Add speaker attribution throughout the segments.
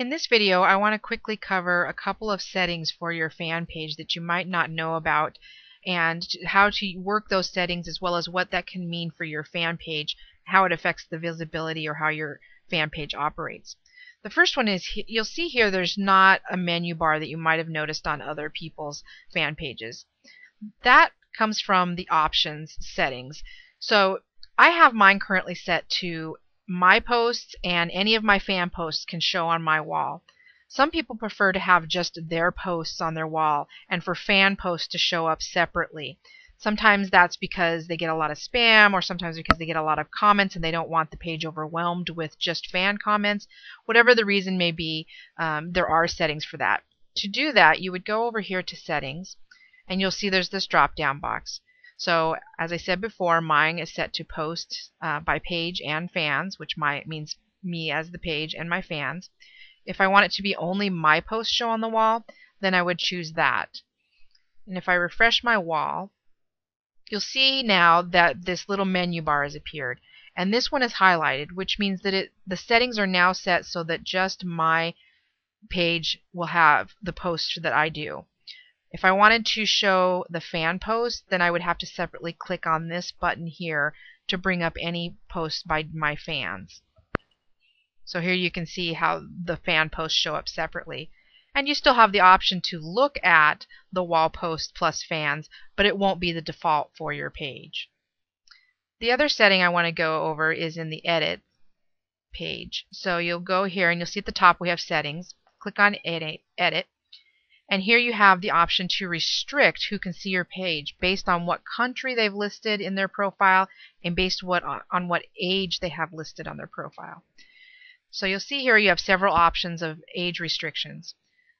Speaker 1: In this video, I want to quickly cover a couple of settings for your fan page that you might not know about, and how to work those settings, as well as what that can mean for your fan page, how it affects the visibility or how your fan page operates. The first one is, you'll see here there's not a menu bar that you might have noticed on other people's fan pages. That comes from the options settings. So I have mine currently set to my posts, and any of my fan posts can show on my wall. Some people prefer to have just their posts on their wall and for fan posts to show up separately. Sometimes that's because they get a lot of spam, or sometimes because they get a lot of comments and they don't want the page overwhelmed with just fan comments. Whatever the reason may be, there are settings for that. To do that, you would go over here to Settings, and you'll see there's this drop down box. So as I said before, mine is set to post by page and fans, which means me as the page and my fans. If I want it to be only my posts show on the wall, then I would choose that. And if I refresh my wall, you'll see now that this little menu bar has appeared. And this one is highlighted, which means that the settings are now set so that just my page will have the posts that I do. If I wanted to show the fan post, then I would have to separately click on this button here to bring up any post by my fans. So here you can see how the fan posts show up separately. And you still have the option to look at the wall post plus fans, but it won't be the default for your page. The other setting I want to go over is in the Edit page. So you'll go here and you'll see at the top we have Settings. Click on Edit. And here you have the option to restrict who can see your page based on what country they've listed in their profile and based on what age they have listed on their profile. So you'll see here you have several options of age restrictions.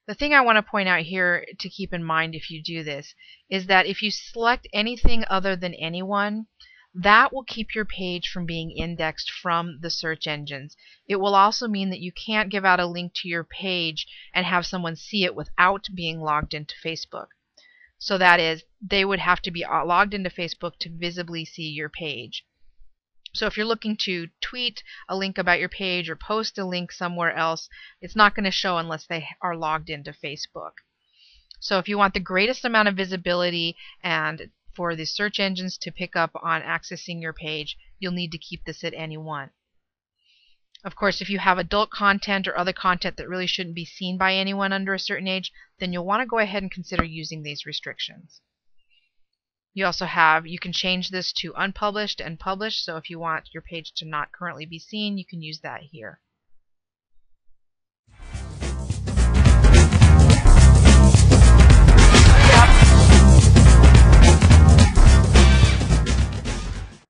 Speaker 1: The thing I want to point out here to keep in mind if you do this is that if you select anything other than anyone, that will keep your page from being indexed from the search engines. It will also mean that you can't give out a link to your page and have someone see it without being logged into Facebook. So that is, they would have to be logged into Facebook to visibly see your page. So if you're looking to tweet a link about your page or post a link somewhere else, it's not going to show unless they are logged into Facebook. So if you want the greatest amount of visibility and for the search engines to pick up on accessing your page, you'll need to keep this at anyone. Of course, if you have adult content or other content that really shouldn't be seen by anyone under a certain age, then you'll want to go ahead and consider using these restrictions. You can change this to unpublished and published, so if you want your page to not currently be seen, you can use that here.